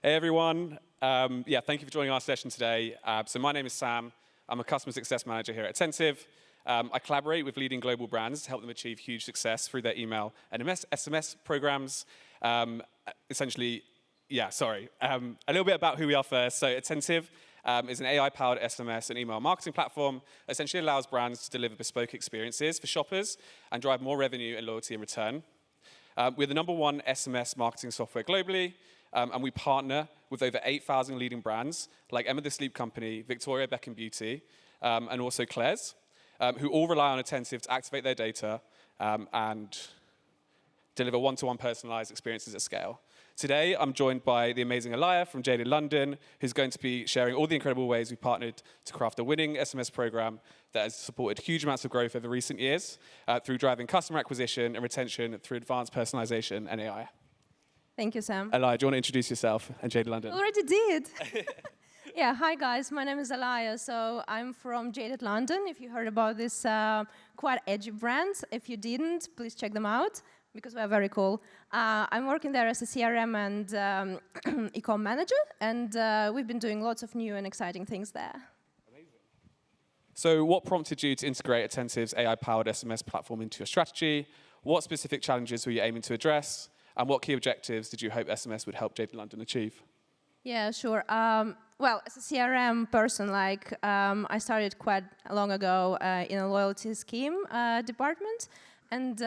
Hey everyone. Thank you for joining our session today. So my name is Sam. I'm a customer success manager here at Attentive. I collaborate with leading global brands to help them achieve huge success through their email and SMS programs. A little bit about who we are first. So Attentive is an AI-powered SMS and email marketing platform that essentially allows brands to deliver bespoke experiences for shoppers and drive more revenue and loyalty in return. We're the #1 SMS marketing software globally, and we partner with over 8,000 leading brands like Emma the Sleep Company, Victoria Beckham Beauty, and also Claire's, who all rely on Attentive to activate their data and deliver one-to-one personalized experiences at scale. Today, I'm joined by the amazing Elia from Jaded London, who's going to be sharing all the incredible ways we've partnered to craft a winning SMS program that has supported huge amounts of growth over recent years through driving customer acquisition and retention through advanced personalization and AI. Thank you, Sam. Elia, do you want to introduce yourself and Jaded London? Already did. Yeah, hi guys, my name is Elia. So I'm from Jaded London. If you heard about this quite edgy brand, if you didn't, please check them out because we're very cool. I'm working there as a CRM and e-com manager, and we've been doing lots of new and exciting things there. Amazing. So what prompted you to integrate Attentive's AI-powered SMS platform into your strategy? What specific challenges were you aiming to address? And what key objectives did you hope SMS would help Jaded London achieve? Yeah, sure. Well, as a CRM person, I started quite long ago in a loyalty scheme department. And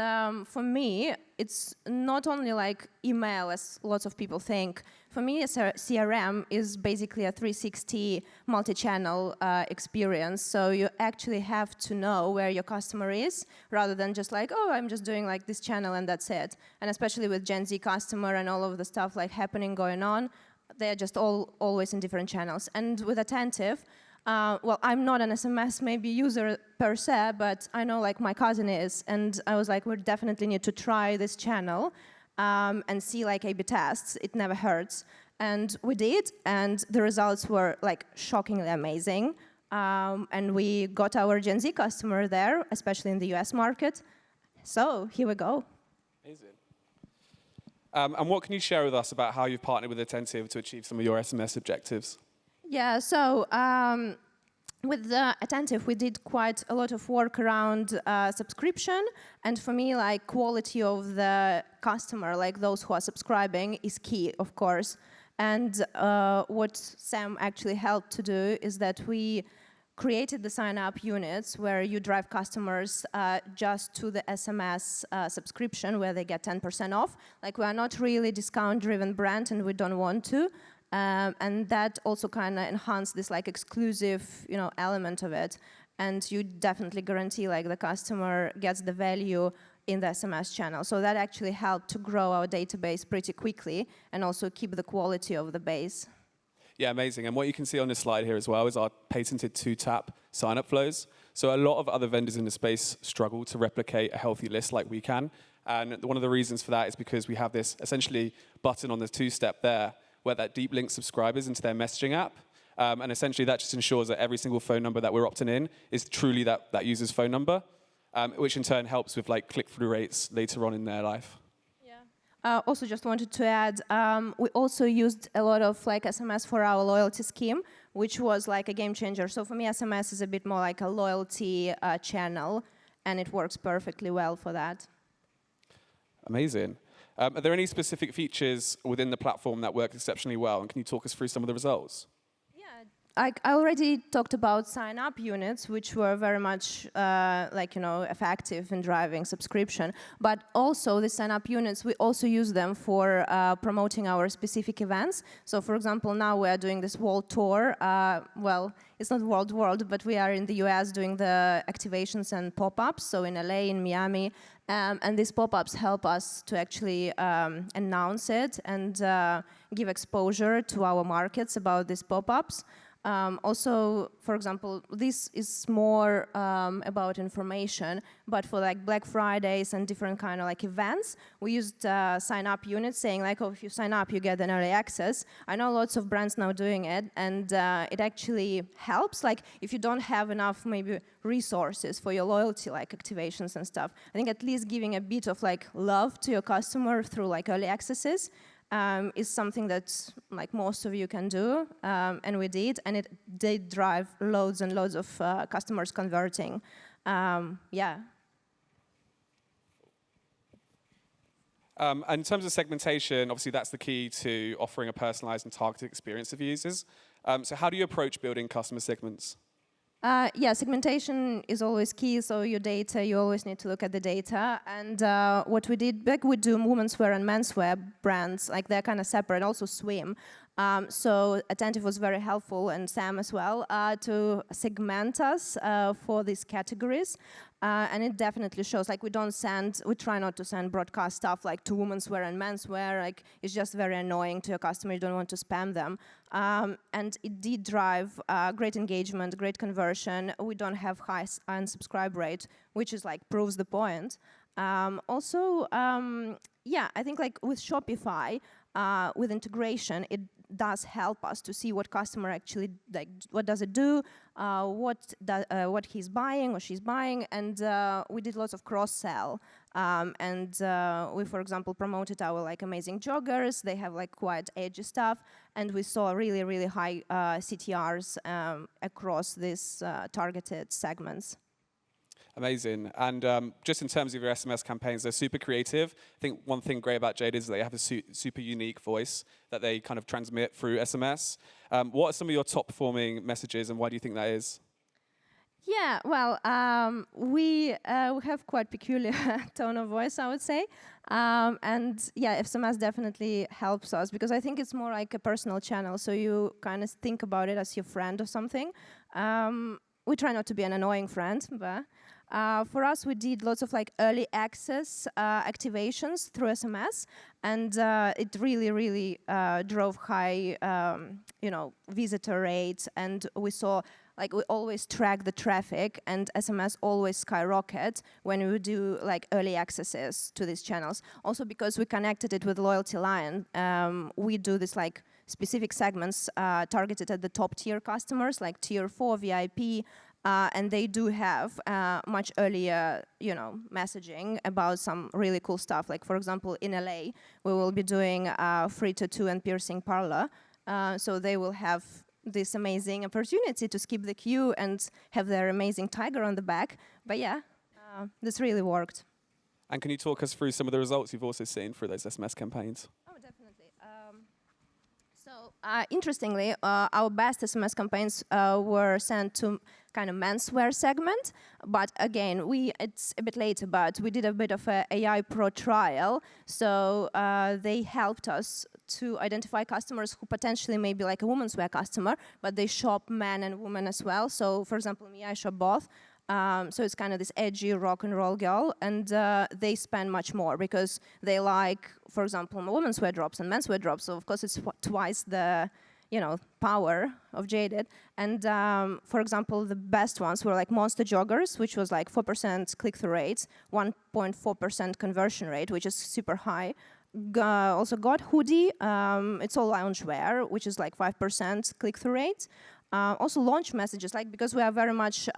for me, it's not only like email, as lots of people think. For me, a CRM is basically a 360 multi-channel experience. So you actually have to know where your customer is, rather than just like, oh, I'm just doing like this channel and that's it. And especially with Gen Z customer and all of the stuff like happening, going on, they're just always in different channels. And with Attentive, well, I'm not an SMS maybe user per se, but I know like my cousin is, and I was like, we definitely need to try this channel and see like A/B tests. It never hurts, and we did, and the results were like shockingly amazing. And we got our Gen Z customer there, especially in the US market. So here we go. Amazing. And what can you share with us about how you've partnered with Attentive to achieve some of your SMS objectives? Yeah, so with Attentive, we did quite a lot of work around subscription. And for me, like quality of the customer, like those who are subscribing, is key, of course. And what Sam actually helped to do is that we created the sign-up units where you drive customers just to the SMS subscription, where they get 10% off. Like, we are not really discount-driven brand, and we don't want to. And that also kind of enhanced this like exclusive, element of it. And you definitely guarantee like the customer gets the value in the SMS channel. So that actually helped to grow our database pretty quickly and also keep the quality of the base. Yeah, amazing. And what you can see on this slide here as well is our patented 2-tap sign-up flows. So a lot of other vendors in the space struggle to replicate a healthy list like we can. And one of the reasons for that is because we have this essentially button on the 2-step there, where that deep links subscribers into their messaging app. And essentially that just ensures that every single phone number that we're opting in is truly that user's phone number, which in turn helps with like click-through rates later on in their life. Yeah. Also just wanted to add, we also used a lot of like SMS for our loyalty scheme, which was like a game changer. So for me, SMS is a bit more like a loyalty channel, and it works perfectly well for that. Amazing. Are there any specific features within the platform that work exceptionally well? And can you talk us through some of the results? Yeah, I already talked about sign-up units, which were very much effective in driving subscription. But also the sign-up units, we also use them for promoting our specific events. So for example, now we are doing this world tour. Well, it's not world, but we are in the US doing the activations and pop-ups. So in LA, in Miami. And these pop-ups help us to actually announce it and give exposure to our markets about these pop-ups. Also, for example, this is more about information, but for like Black Fridays and different kind of like events, we used sign-up units saying like, oh, if you sign up, you get an early access. I know lots of brands now doing it, and it actually helps. Like, if you don't have enough maybe resources for your loyalty, like activations and stuff, I think at least giving a bit of like love to your customer through like early accesses is something that like most of you can do, and we did, and it did drive loads and loads of customers converting. Yeah. And in terms of segmentation, obviously that's the key to offering a personalized and targeted experience of users. So how do you approach building customer segments? Yeah, segmentation is always key. So your data, you always need to look at the data. And what we did back, we do women's wear and menswear brands, like they're kind of separate. Also swim. So Attentive was very helpful, and Sam as well, to segment us for these categories. And it definitely shows, like we try not to send broadcast stuff like to women's wear and menswear. Like it's just very annoying to your customer. You don't want to spam them. And it did drive great engagement, great conversion. We don't have high unsubscribe rate, which is like proves the point. Also, yeah, I think like with Shopify, with integration, it does help us to see what customer actually, like what does it do, what he's buying or she's buying, and we did lots of cross-sell. And we, for example, promoted our like amazing joggers. They have like quite edgy stuff, and we saw really, really high CTRs across these targeted segments. Amazing. And just in terms of your SMS campaigns, they're super creative. I think one thing great about Jade is they have a super unique voice that they kind of transmit through SMS. What are some of your top performing messages, and why do you think that is? Yeah, well, we have quite peculiar tone of voice, I would say. And yeah, SMS definitely helps us, because I think it's more like a personal channel, so you kind of think about it as your friend or something. We try not to be an annoying friend, but for us, we did lots of like early access activations through SMS, and it really, really drove high, visitor rates. And we saw, like, we always track the traffic, and SMS always skyrocket when we do like early accesses to these channels. Also, because we connected it with Loyalty Line, we do this like specific segments targeted at the top tier customers, like tier 4 VIP. And they do have much earlier, messaging about some really cool stuff. Like, for example, in LA, we will be doing free tattoo and piercing parlor. So they will have this amazing opportunity to skip the queue and have their amazing tiger on the back. But yeah, this really worked. And can you talk us through some of the results you've also seen through those SMS campaigns? Oh, definitely. Interestingly, our best SMS campaigns were sent to kind of menswear segment, but again, it's a bit later, but we did a bit of a AI Pro trial, so they helped us to identify customers who potentially may be like a women's wear customer, but they shop men and women as well. So, for example, me, I shop both. So it's kind of this edgy rock and roll girl, and they spend much more because they like, for example, women's wear drops and men's wear drops. So of course it's twice the, power of Jaded. And for example, the best ones were like Monster Joggers, which was like 4% click-through rates, 1.4% conversion rate, which is super high. Also got Hoodie, it's all loungewear, which is like 5% click-through rate. Also launch messages, like because we are very much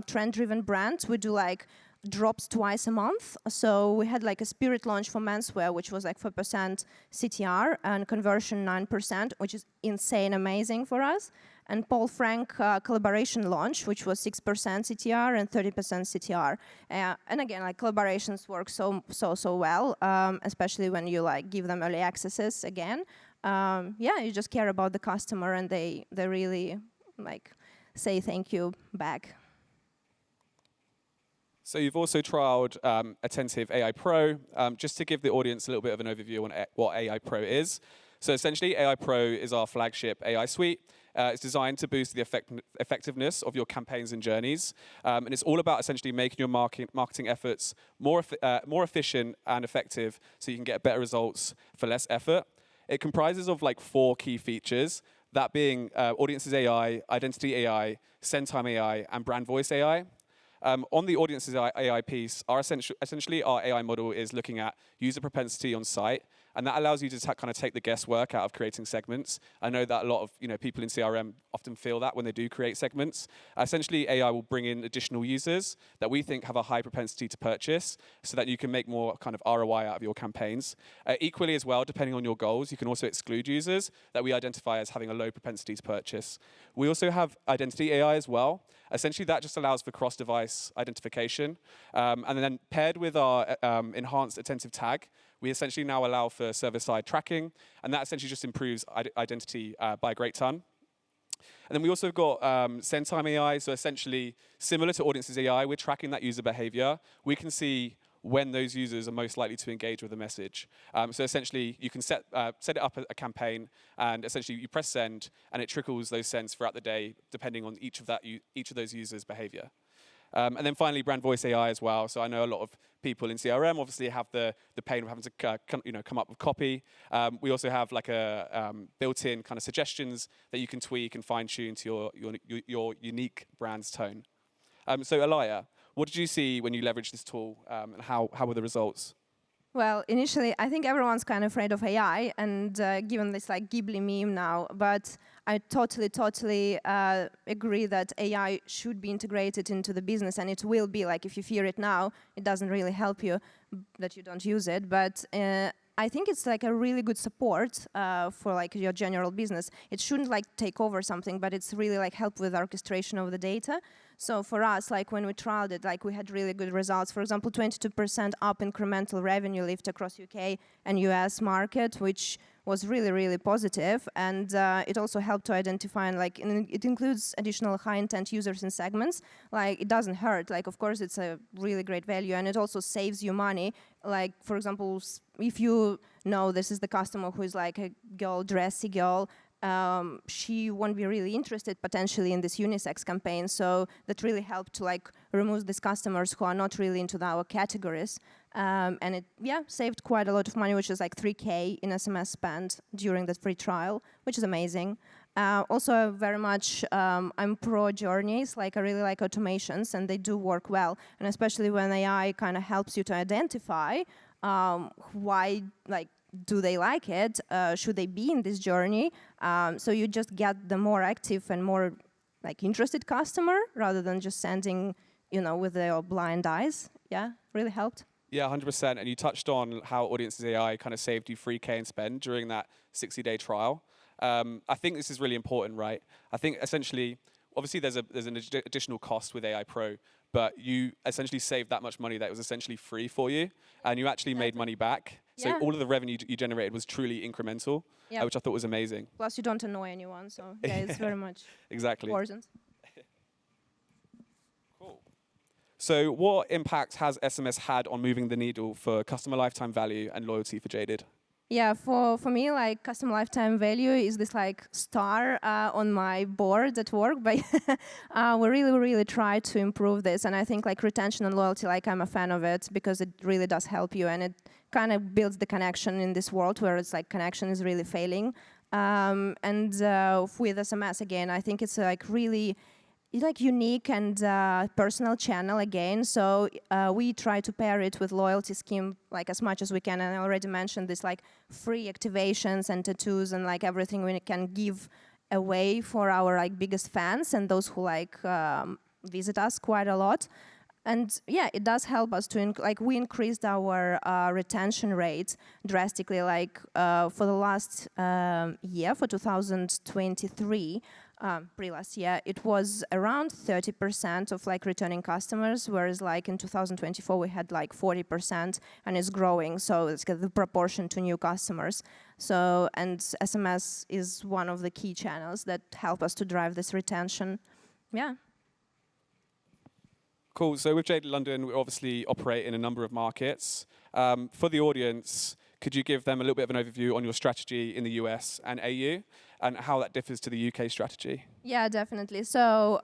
trend-driven brand, we do like drops twice a month. So we had like a spirit launch for menswear, which was like 4% CTR and conversion 9%, which is insane amazing for us. And Paul Frank collaboration launch, which was 6% CTR and 30% CTR. And again, like collaborations work so well, especially when you like give them early accesses again. Yeah, you just care about the customer, and they really like say thank you back. So you've also trialed Attentive AI Pro. Just to give the audience a little bit of an overview on what AI Pro is. So essentially, AI Pro is our flagship AI suite. It's designed to boost the effectiveness of your campaigns and journeys. And it's all about essentially making your marketing efforts more efficient and effective so you can get better results for less effort. It comprises of like 4 key features, that being Audiences AI, Identity AI, Send Time AI, and Brand Voice AI. On the Audiences AI piece, essentially our AI model is looking at user propensity on site and that allows you to kind of take the guesswork out of creating segments. I know that a lot of people in CRM often feel that when they do create segments. Essentially, AI will bring in additional users that we think have a high propensity to purchase, so that you can make more kind of ROI out of your campaigns. Equally as well, depending on your goals, you can also exclude users that we identify as having a low propensity to purchase. We also have identity AI as well. Essentially, that just allows for cross-device identification. And then paired with our enhanced attentive tag, we essentially now allow for server-side tracking, and that essentially just improves identity by a great ton. And then we also got send time AI, so essentially similar to Audiences AI, we're tracking that user behavior. We can see when those users are most likely to engage with a message. So essentially, you can set it up a campaign, and essentially you press send, and it trickles those sends throughout the day, depending on each of those users' behavior. And then finally, brand voice AI as well. So I know a lot of people in CRM obviously have the pain of having to come up with copy. We also have like a built-in kind of suggestions that you can tweak and fine-tune to your unique brand's tone. So Alaya, what did you see when you leveraged this tool, and how were the results? Well, initially, I think everyone's kind of afraid of AI, and given this like Ghibli meme now, but I totally agree that AI should be integrated into the business, and it will be. Like, if you fear it now, it doesn't really help you that you don't use it, but I think it's like a really good support for like your general business. It shouldn't like take over something, but it's really like help with orchestration of the data. So for us, like when we trialed it, like we had really good results. For example, 22% up incremental revenue lift across UK and US market, which was really positive. And it also helped to identify, and like it includes additional high intent users and segments. Like it doesn't hurt. Like of course it's a really great value, and it also saves you money. Like for example, if you know this is the customer who is like a girl, dressy girl, she won't be really interested potentially in this unisex campaign. So that really helped to like remove these customers who are not really into our categories. And it saved quite a lot of money, which is like 3K in SMS spend during the free trial, which is amazing. Also very much I'm pro journeys. Like I really like automations, and they do work well. And especially when AI kind of helps you to identify why, like, do they like it? Should they be in this journey? So you just get the more active and more like interested customer rather than just sending, with their blind eyes. Yeah, really helped. Yeah, 100%. And you touched on how Audiences AI kind of saved you 3K in spend during that 60-day trial. I think this is really important, right? I think essentially, obviously there's an additional cost with AI Pro, but you essentially saved that much money that was essentially free for you, and you actually made money back. So all of the revenue you generated was truly incremental, which I thought was amazing. Plus you don't annoy anyone, so yeah, it's very much exactly important. Cool. So what impact has SMS had on moving the needle for customer lifetime value and loyalty for Jaded? Yeah, for me, like customer lifetime value is this like star on my board at work, but we really try to improve this, and I think like retention and loyalty, like I'm a fan of it because it really does help you, and it kind of builds the connection in this world where it's like connection is really failing. And with SMS again, I think it's like really like unique and personal channel again. So we try to pair it with loyalty scheme like as much as we can. And I already mentioned this like free activations and tattoos and like everything we can give away for our like biggest fans and those who like visit us quite a lot. And yeah, it does help us to we increased our retention rate drastically. Like for the last year, for 2023, pre-last year, it was around 30% of like returning customers, whereas like in 2024 we had like 40%, and it's growing. So it's the proportion to new customers. So and SMS is one of the key channels that help us to drive this retention. Yeah. Cool. So with Jaded London, we obviously operate in a number of markets. For the audience, could you give them a little bit of an overview on your strategy in the US and AU and how that differs to the UK strategy? Yeah, definitely. So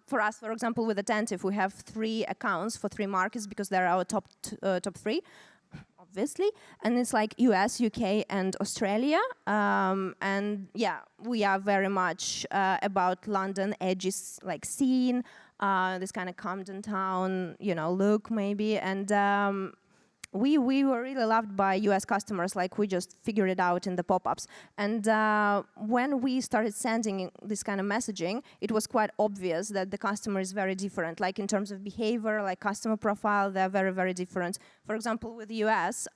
for us, for example, with Attentive, we have 3 accounts for 3 markets because they're our top 3, obviously. And it's like US, UK, and Australia. And yeah, we are very much about London edges, like scene, this kind of Camden Town, look maybe. And we were really loved by US customers, like we just figured it out in the pop-ups. And when we started sending this kind of messaging, it was quite obvious that the customer is very different. Like in terms of behavior, like customer profile, they're very, very different. For example, with the US,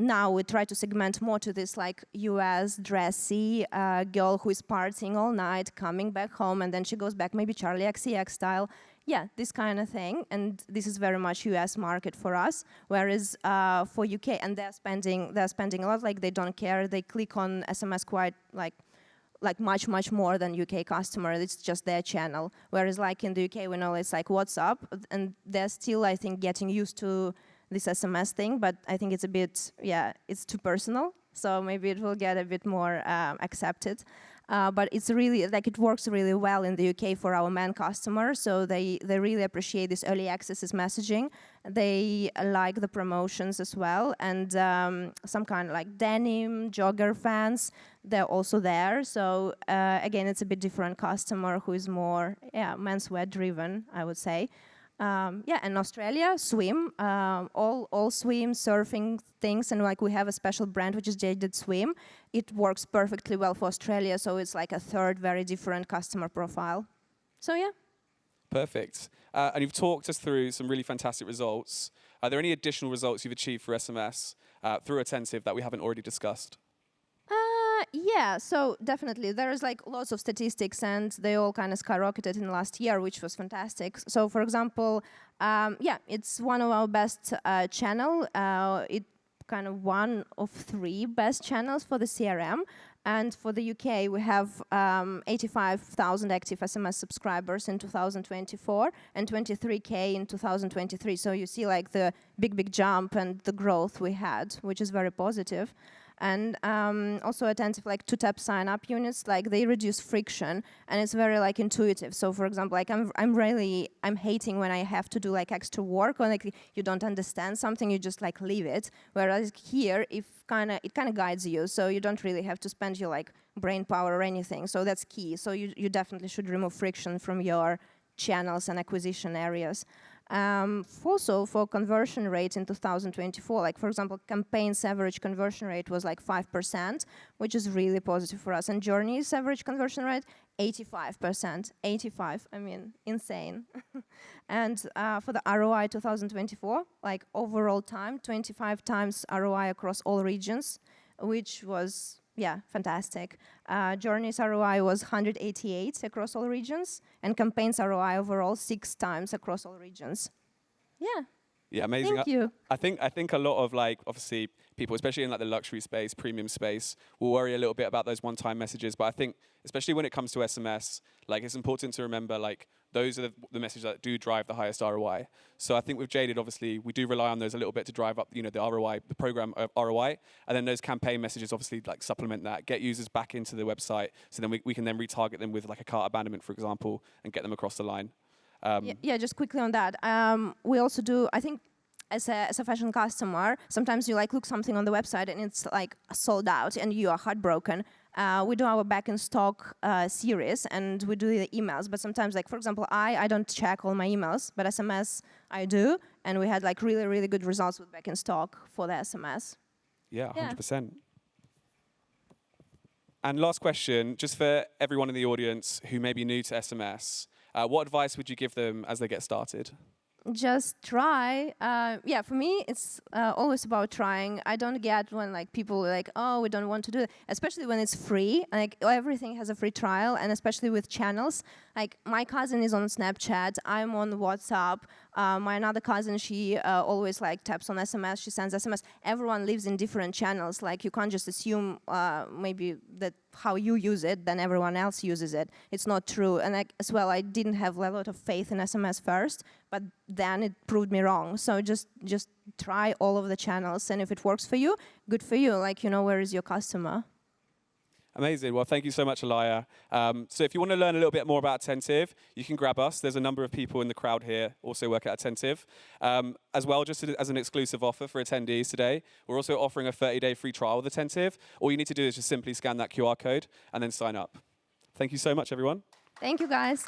now we try to segment more to this like US dressy girl who is partying all night, coming back home, and then she goes back, maybe Charlie XCX style. Yeah, this kind of thing, and this is very much US market for us. Whereas for UK, and they're spending a lot. Like they don't care. They click on SMS quite like much more than UK customer. It's just their channel. Whereas like in the UK, we know it's like WhatsApp, and they're still, I think, getting used to this SMS thing, but I think it's a bit, yeah, it's too personal, so maybe it will get a bit more accepted. But it's really, like it works really well in the UK for our main customers, so they really appreciate this early access messaging. They like the promotions as well, and some kind of like denim, jogger fans, they're also there. So again, it's a bit different customer who is more, yeah, menswear driven, I would say. Yeah, and Australia, swim, all swim, surfing things, and like we have a special brand which is Jaded Swim. It works perfectly well for Australia, so it's like a third very different customer profile. So yeah. Perfect. And you've talked us through some really fantastic results. Are there any additional results you've achieved for SMS through Attentive that we haven't already discussed? Yeah, so definitely there's like lots of statistics, and they all kind of skyrocketed in the last year, which was fantastic. So for example, yeah, it's one of our best channel. It kind of one of 3 best channels for the CRM. And for the UK, we have 85,000 active SMS subscribers in 2024 and 23K in 2023. So you see like the big jump and the growth we had, which is very positive. And also Attentive, like 2-tap sign-up units, like they reduce friction, and it's very like intuitive. So for example, like I'm hating when I have to do like extra work, or like you don't understand something, you just like leave it. Whereas here, it kind of guides you, so you don't really have to spend your like brain power or anything. So that's key. So you definitely should remove friction from your channels and acquisition areas. Also for conversion rate in 2024, like for example, campaigns average conversion rate was like 5%, which is really positive for us. And Journeys average conversion rate, 85%. 85, I mean, insane. And for the ROI 2024, like overall time, 25 times ROI across all regions, which was, yeah, fantastic. Journeys ROI was 188 across all regions, and campaigns ROI overall 6 times across all regions. Yeah. Yeah, amazing. Thank you. I think a lot of like, obviously, people, especially in like the luxury space, premium space, will worry a little bit about those one-time messages. But I think, especially when it comes to SMS, like it's important to remember like those are the messages that do drive the highest ROI. So I think with Jaded, obviously, we do rely on those a little bit to drive up, you know, the ROI, the program ROI, and then those campaign messages obviously like supplement that, get users back into the website, so then we can then retarget them with like a cart abandonment, for example, and get them across the line. Yeah, just quickly on that. We also do, I think, as a fashion customer, sometimes you like look something on the website and it's like sold out and you are heartbroken. We do our back in stock series, and we do the emails, but sometimes, like for example, I don't check all my emails, but SMS I do, and we had like really good results with back in stock for the SMS. Yeah, 100%. And last question, just for everyone in the audience who may be new to SMS, what advice would you give them as they get started? Just try. Yeah, for me, it's always about trying. I don't get when like people are like, oh, we don't want to do it, especially when it's free. Like everything has a free trial, and especially with channels. Like my cousin is on Snapchat, I'm on WhatsApp. My another cousin, she always like taps on SMS, she sends SMS. Everyone lives in different channels. Like you can't just assume maybe that how you use it, then everyone else uses it. It's not true. And like, as well, I didn't have a lot of faith in SMS first, but then it proved me wrong. So just try all of the channels, and if it works for you, good for you. Like, you know, where is your customer? Amazing. Well, thank you so much, Alaya. So if you want to learn a little bit more about Attentive, you can grab us. There's a number of people in the crowd here also work at Attentive. As well, just as an exclusive offer for attendees today, we're also offering a 30-day free trial with Attentive. All you need to do is just simply scan that QR code and then sign up. Thank you so much, everyone. Thank you, guys.